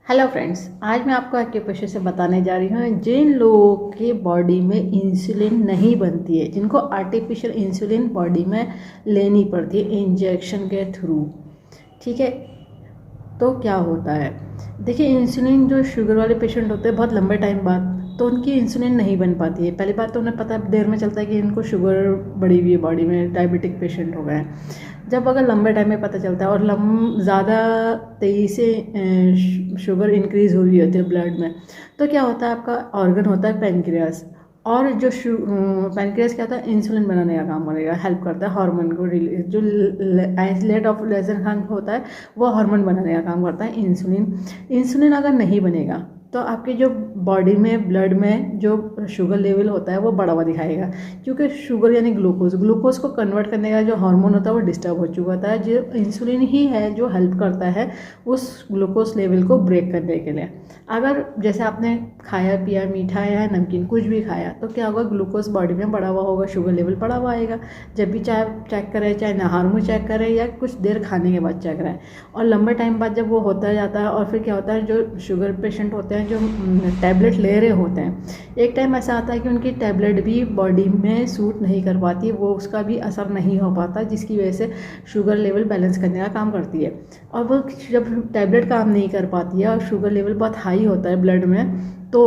Hello friends, आज मैं आपको एक्यूप्रेशर से बताने जा रही हूँ जिन लोगों के बॉडी में इंसुलिन नहीं बनती है, जिनको आर्टिफिशियल इंसुलिन बॉडी में लेनी पड़ती है इंजेक्शन के थ्रू। ठीक है, तो क्या होता है, देखिए इंसुलिन जो शुगर वाले पेशेंट होते हैं बहुत लंबे टाइम बाद तो उनकी इंसुलिन नहीं बन पाती है। पहली बात तो उन्हें पता देर में चलता है कि इनको शुगर बढ़ी हुई है, बॉडी में डायबिटिक पेशेंट हो गए हैं। जब अगर लंबे टाइम में पता चलता है और ज़्यादा तेज़ी से शुगर इंक्रीज़ हुई होती है ब्लड में, तो क्या होता है, आपका ऑर्गन होता है पेनक्रियास, और जो पेनक्रियास क्या होता है, इंसुलिन बनाने का काम करेगा, हेल्प करता है हार्मोन को रिलीज, जो आइसोलेट ऑफ लेजर होता है वो हार्मोन बनाने का काम करता है इंसुलिन। इंसुलिन अगर नहीं बनेगा तो आपके जो बॉडी में ब्लड में जो शुगर लेवल होता है वो बढ़ा हुआ दिखाएगा, क्योंकि शुगर यानी ग्लूकोज को कन्वर्ट करने का जो हार्मोन होता है वो डिस्टर्ब हो चुका होता है। जो इंसुलिन ही है जो हेल्प करता है उस ग्लूकोज लेवल को ब्रेक करने के लिए। अगर जैसे आपने खाया पिया, मीठा या नमकीन कुछ भी खाया, तो क्या होगा, ग्लूकोज बॉडी में बढ़ा हुआ होगा, शुगर लेवल बढ़ा हुआ आएगा। जब भी चाहे चेक करें, चाहे नहार मुँह चेक करें या कुछ देर खाने के बाद चेक करें, और लंबे टाइम बाद जब वो होता जाता है, और फिर क्या होता है, जो शुगर पेशेंट होते हैं जो टैबलेट ले रहे होते हैं, एक टाइम ऐसा आता है कि उनकी टैबलेट भी बॉडी में सूट नहीं कर पाती, वो उसका भी असर नहीं हो पाता, जिसकी वजह से शुगर लेवल बैलेंस करने का काम करती है। और वो जब टैबलेट काम नहीं कर पाती है और शुगर लेवल बहुत हाई होता है ब्लड में, तो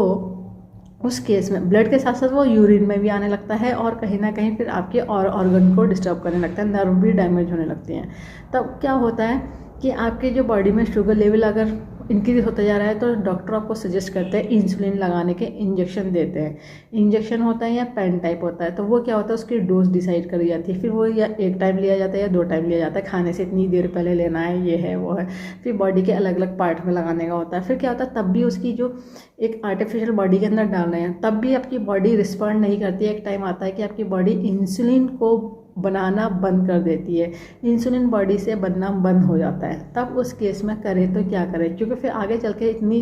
उस केस में ब्लड के साथ साथ वो यूरिन में भी आने लगता है, और कहीं ना कहीं फिर आपके और ऑर्गन को डिस्टर्ब करने लगता है, नर्व भी डैमेज होने लगते हैं। तब क्या होता है कि आपके जो बॉडी में शुगर लेवल अगर इंक्रीज होता जा रहा है तो डॉक्टर आपको सजेस्ट करते हैं इंसुलिन लगाने के, इंजेक्शन देते हैं। इंजेक्शन होता है या पेन टाइप होता है, तो वो क्या होता है, उसकी डोज डिसाइड करी जाती है, फिर वो या एक टाइम लिया जाता है या 2 टाइम लिया जाता है, खाने से इतनी देर पहले लेना है, ये है वो है। फिर बॉडी के अलग अलग पार्ट में लगाने का होता है। फिर क्या होता है, तब भी उसकी जो एक आर्टिफिशियल बॉडी के अंदर डाल रहे हैं तब भी आपकी बॉडी रिस्पॉन्ड नहीं करती है। एक टाइम आता है कि आपकी बॉडी इंसुलिन को बनाना बंद कर देती है, इंसुलिन बॉडी से बनना बंद हो जाता है। तब उस केस में करें तो क्या करें, क्योंकि फिर आगे चल के इतनी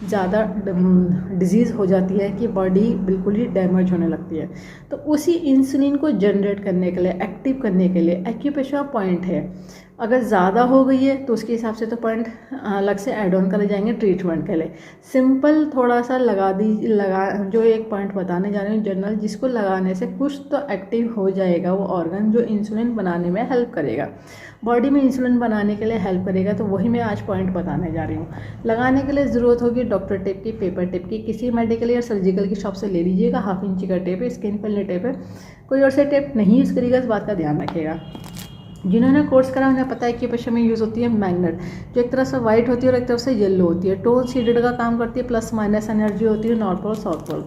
ज़्यादा डिजीज़ हो जाती है कि बॉडी बिल्कुल ही डैमेज होने लगती है। तो उसी इंसुलिन को जनरेट करने के लिए, एक्टिव करने के लिए एक्यूप्रेशर पॉइंट है। अगर ज़्यादा हो गई है तो उसके हिसाब से तो पॉइंट अलग से ऐड ऑन करे जाएंगे ट्रीटमेंट के लिए। सिंपल थोड़ा सा लगा जो एक पॉइंट बताने जा रही हूँ जनरल, जिसको लगाने से कुछ तो एक्टिव हो जाएगा वो ऑर्गन जो इंसुलिन बनाने में हेल्प करेगा, बॉडी में इंसुलिन बनाने के लिए हेल्प करेगा। तो वही मैं आज पॉइंट बताने जा रही हूँ। लगाने के लिए ज़रूरत होगी डॉक्टर टेप की, पेपर टेप की, किसी मेडिकल या सर्जिकल की शॉप से ले लीजिएगा। 1/2 इंच का टेप है, स्किन पेनले टेप है, कोई और से टेप नहीं यूज़ करिएगा, इस बात का ध्यान रखिएगा। जिन्होंने कोर्स करा उन्हें पता है कि एक्यूप्रेशर में यूज़ होती है मैग्नेट, जो एक तरफ से वाइट होती है और एक तरफ से येलो होती है। टोन सीडेड का काम करती है, प्लस माइनस एनर्जी होती है, नॉर्थ पोल साउथ पोल।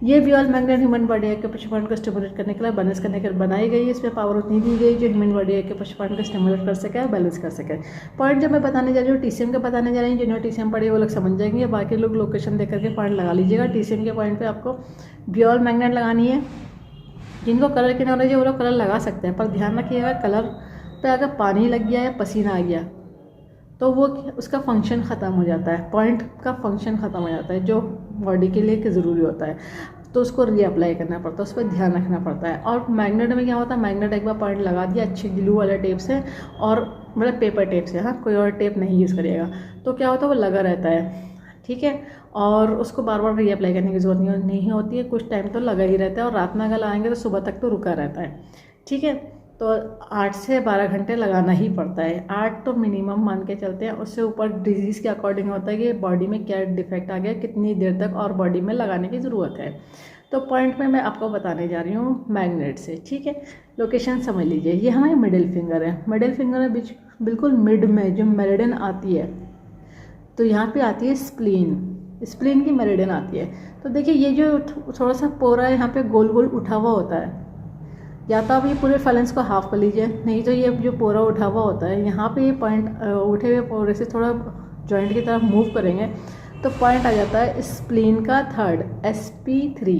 ये ball magnet human body acupressure point को स्टिमुलेट करने के लिए, बैलेंस करने के लिए बनाई गई है। इसमें पावर उतनी दी गई जो ह्यूमन बॉडी एक्यूप्रेशर पॉइंट को स्टिमुलेट कर सके और बैलेंस कर सके। पॉइंट जब मैं बताने जा रही हूँ टीसीएम के बताने जा रही हूँ, जिन्होंने टीसीएम पढ़ी वो लोग समझ जाएंगे, बाकी लोग लोकेशन देख करके पॉइंट लगा लीजिएगा। टीसीएम के पॉइंट पर आपको बॉल मैग्नेट लगानी है। जिनको कलर की नॉलेज है वो लोग कलर लगा सकते हैं, पर ध्यान रखिएगा कलर पे अगर पानी लग गया या पसीना आ गया तो वो उसका फंक्शन ख़त्म हो जाता है, पॉइंट का फंक्शन ख़त्म हो जाता है जो बॉडी के लिए ज़रूरी होता है। तो उसको रीअप्लाई करना पड़ता है, उस पर ध्यान रखना पड़ता है। और मैग्नेट में क्या होता है, मैग्नेट एक बार पॉइंट लगा दिया अच्छे ग्लू वाले टेप से, और मतलब पेपर टेप से, हाँ कोई और टेप नहीं यूज़ करिएगा, तो क्या होता है वो लगा रहता है। ठीक है, और उसको बार बार रीअप्लाई करने की ज़रूरत नहीं होती है, कुछ टाइम तो लगा ही रहता है, और रात में अगर लगाएंगे तो सुबह तक तो रुका रहता है। ठीक है, तो 8 से 12 घंटे लगाना ही पड़ता है। 8 तो मिनिमम मान के चलते हैं, उससे ऊपर डिजीज़ के अकॉर्डिंग होता है कि बॉडी में क्या डिफेक्ट आ गया, कितनी देर तक और बॉडी में लगाने की ज़रूरत है। तो पॉइंट में मैं आपको बताने जा रही हूँ मैग्नेट से। ठीक है, लोकेशन समझ लीजिए, ये हमारी मिडिल फिंगर है। मिडिल फिंगर में बीच बिल्कुल मिड में जो मेरिडियन आती है, तो यहाँ पे आती है स्प्लीन की मेरिडियन आती है। तो देखिए ये जो थोड़ा सा पोरा है यहाँ पे गोल गोल उठा हुआ होता है, या तो आप ये पूरे फैलेंस को हाफ कर लीजिए, नहीं तो ये जो पोरा उठा हुआ होता है यहाँ पे ये पॉइंट उठे हुए पोरे से थोड़ा जॉइंट की तरफ मूव करेंगे तो पॉइंट आ जाता है स्प्लीन का थर्ड, SP3।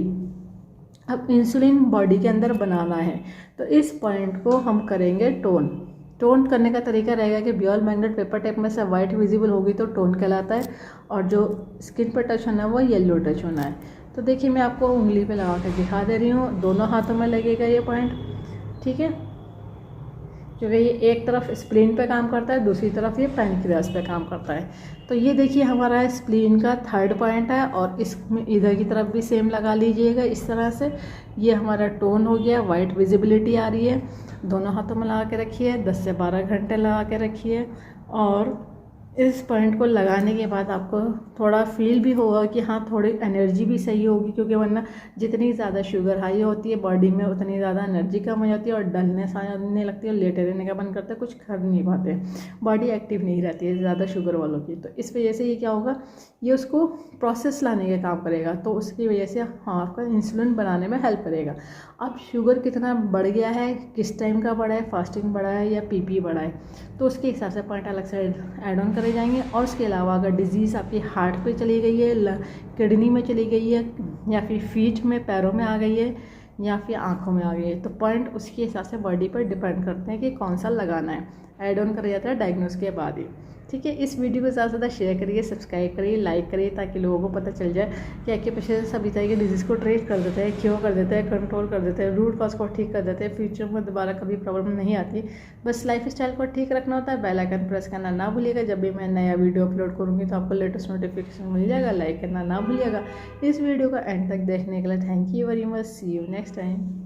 अब इंसुलिन बॉडी के अंदर बनाना है तो इस पॉइंट को हम करेंगे टोन करने का तरीका रहेगा कि बॉल मैग्नेट पेपर टेप में से वाइट विजिबल होगी तो टोन कहलाता है, और जो स्किन पर टच होना है वो येलो टच होना है। तो देखिए मैं आपको उंगली पे लगा कर दिखा दे रही हूँ, दोनों हाथों में लगेगा ये पॉइंट। ठीक है, क्योंकि ये एक तरफ स्प्लीन पे काम करता है, दूसरी तरफ ये पैनक्रियास पे काम करता है। तो ये देखिए हमारा स्प्लीन का 3rd पॉइंट है, और इसमें इधर की तरफ भी सेम लगा लीजिएगा इस तरह से। ये हमारा टोन हो गया, वाइट विजिबिलिटी आ रही है। दोनों हाथों में लगा के रखिए, 10 से 12 घंटे लगा के रखिए। और इस पॉइंट को लगाने के बाद आपको थोड़ा फील भी होगा कि हाँ थोड़ी एनर्जी भी सही होगी, क्योंकि वरना जितनी ज़्यादा शुगर हाई होती है बॉडी में उतनी ज़्यादा एनर्जी कम हो जाती है और डलनेस आने लगती है और लेटे रहने का मन करता है, कुछ कर नहीं पाते, बॉडी एक्टिव नहीं रहती है ज़्यादा शुगर वालों की। तो इस वजह से ये क्या होगा, ये उसको प्रोसेस लाने का काम करेगा, तो उसकी वजह से हाँ आपका इंसुलिन बनाने में हेल्प करेगा। अब शुगर कितना बढ़ गया है, किस टाइम का बढ़ा है, फास्टिंग बढ़ा है या पीपी बढ़ा है, तो उसके हिसाब से पॉइंट अलग से ऐड ऑन करे जाएंगे। और उसके अलावा अगर डिजीज़ आपकी हार्ट पे चली गई है, किडनी में चली गई है, या फिर फीट में पैरों में आ गई है, या फिर आँखों में आ गई है, तो पॉइंट उसके हिसाब से बॉडी पर डिपेंड करते हैं कि कौन सा लगाना है। ऐड ऑन करा जाता है डायग्नोस के बाद ही। ठीक है, इस वीडियो को ज़्यादा से ज़्यादा शेयर करिए, सब्सक्राइब करिए, लाइक करिए, ताकि लोगों को पता चल जाए कि एक्यूप्रेशर से सभी तरह के डिजीज़ को ट्रीट कर देते हैं, क्योर कर देते हैं, कंट्रोल कर देते हैं, रूट कॉज को ठीक कर देते हैं, फ्यूचर में दोबारा कभी प्रॉब्लम नहीं आती। बस लाइफ स्टाइल को ठीक रखना होता है। बेल आइकन प्रेस करना ना भूलिएगा, जब भी मैं नया वीडियो अपलोड करूँगी तो आपको लेटेस्ट नोटिफिकेशन मिल जाएगा। लाइक करना ना भूलिएगा। इस वीडियो को एंड तक देखने के लिए thank you very much. See you next time.